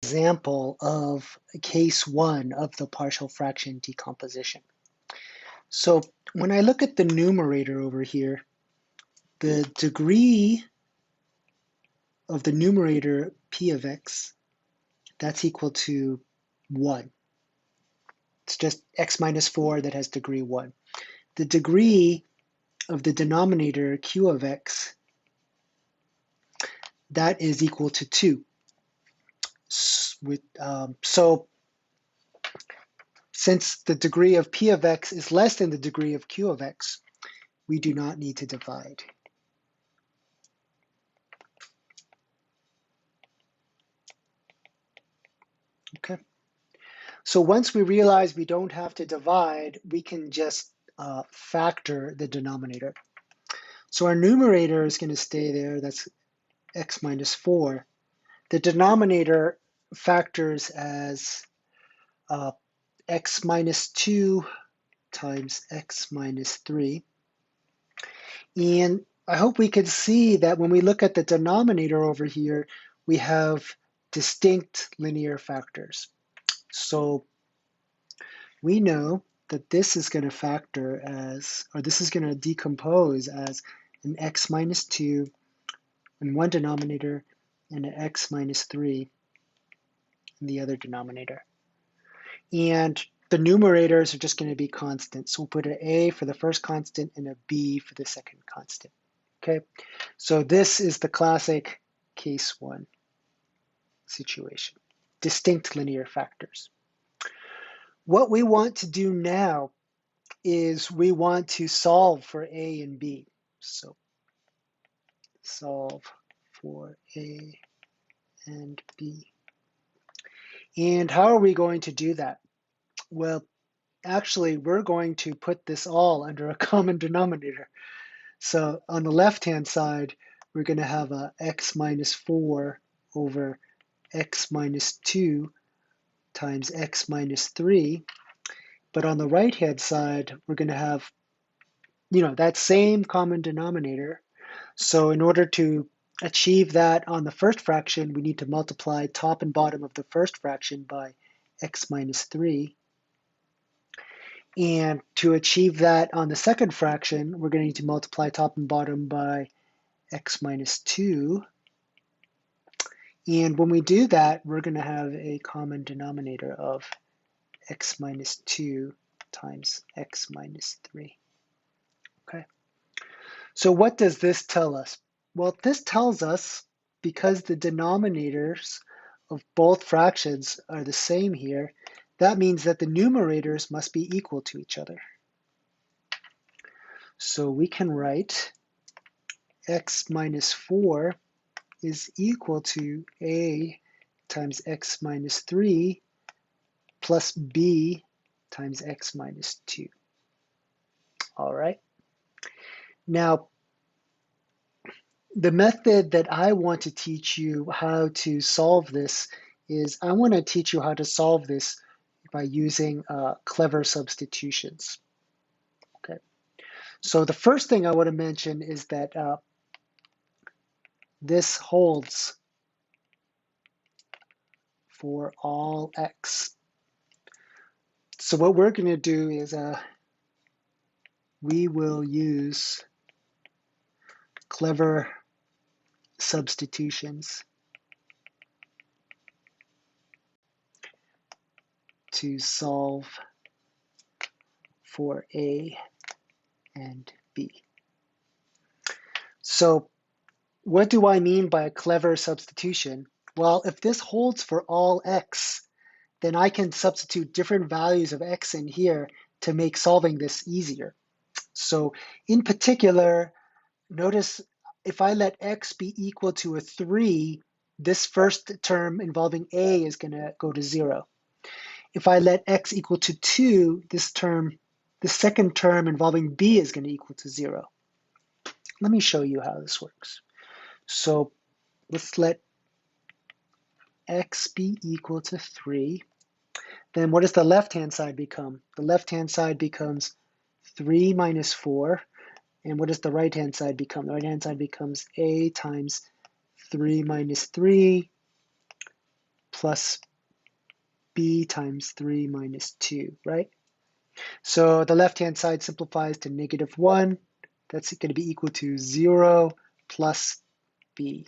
example of case 1 of the partial fraction decomposition. So when I look at the numerator over here, the degree of the numerator p of x, that's equal to 1. It's just x minus 4 that has degree 1. The degree of the denominator q of x, that is equal to 2. So since the degree of p of x is less than the degree of q of x, we do not need to divide. Okay. So once we realize we don't have to divide, we can just factor the denominator. So our numerator is going to stay there. That's x minus 4. The denominator factors as x minus 2 times x minus 3. And I hope we can see that when we look at the denominator over here, we have distinct linear factors. So we know that this is going to factor as, or this is going to decompose as an x minus 2 in one denominator and an x minus 3 in the other denominator. And the numerators are just going to be constants. So we'll put an a for the first constant and a b for the second constant. Okay, so this is the classic case 1 situation, distinct linear factors. What we want to do now is we want to solve for a and b. So solve for a and b. And how are we going to do that? Well, actually, we're going to put this all under a common denominator. So on the left-hand side, we're going to have a x minus 4 over x minus 2 times x minus 3. But on the right-hand side, we're going to have, that same common denominator. So in order to achieve that on the first fraction, we need to multiply top and bottom of the first fraction by x minus 3. And to achieve that on the second fraction, we're going to need to multiply top and bottom by x minus 2. And when we do that, we're going to have a common denominator of x minus 2 times x minus 3. Okay. So what does this tell us? Well, this tells us, because the denominators of both fractions are the same here, that means that the numerators must be equal to each other. So we can write x minus 4 is equal to a times x minus 3 plus b times x minus 2. All right. Now, the method that I want to teach you how to solve this is I want to teach you how to solve this by using clever substitutions. Okay. So the first thing I want to mention is that this holds for all x. So what we're going to do is we will use clever substitutions to solve for a and b. So what do I mean by a clever substitution? Well, if this holds for all x, then I can substitute different values of x in here to make solving this easier. So in particular, notice if I let x be equal to a 3, this first term involving a is going to go to 0. If I let x equal to 2, the second term involving b is going to equal to 0. Let me show you how this works. So let's let x be equal to 3. Then what does the left-hand side become? The left-hand side becomes 3 minus 4. And what does the right-hand side become? The right-hand side becomes a times 3 minus 3 plus b times 3 minus 2, right? So the left-hand side simplifies to -1. That's going to be equal to 0 plus b.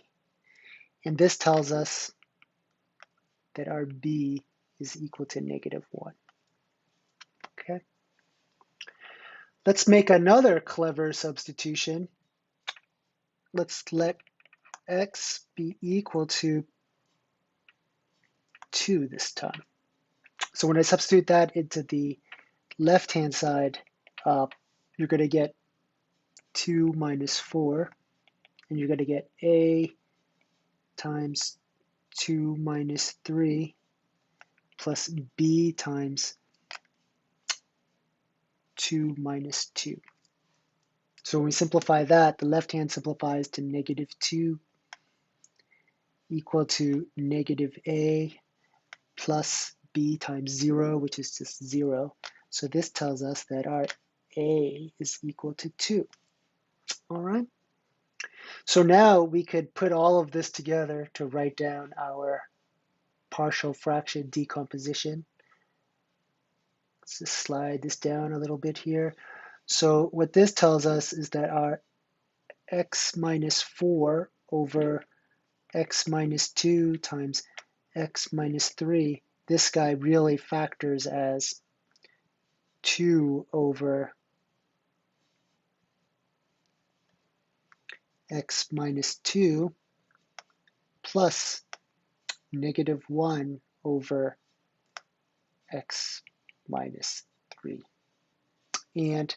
And this tells us that our b is equal to -1. Okay. Let's make another clever substitution. Let's let x be equal to 2 this time. So when I substitute that into the left-hand side, you're going to get 2 minus 4, and you're going to get a times 2 minus 3 plus b times 2 minus 2. So when we simplify that, the left hand simplifies to -2 equal to -a plus b times 0, which is just 0. So this tells us that our a is equal to 2. All right. So now we could put all of this together to write down our partial fraction decomposition. Let's just slide this down a little bit here. So what this tells us is that our x minus 4 over x minus 2 times x minus 3, this guy really factors as 2 over x minus 2 plus -1 over x minus 3. And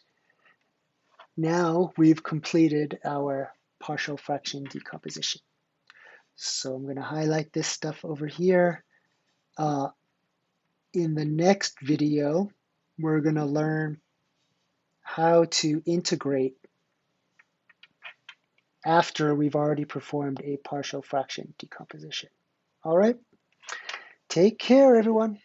now we've completed our partial fraction decomposition. So I'm going to highlight this stuff over here. In the next video, we're going to learn how to integrate after we've already performed a partial fraction decomposition. All right, take care, everyone.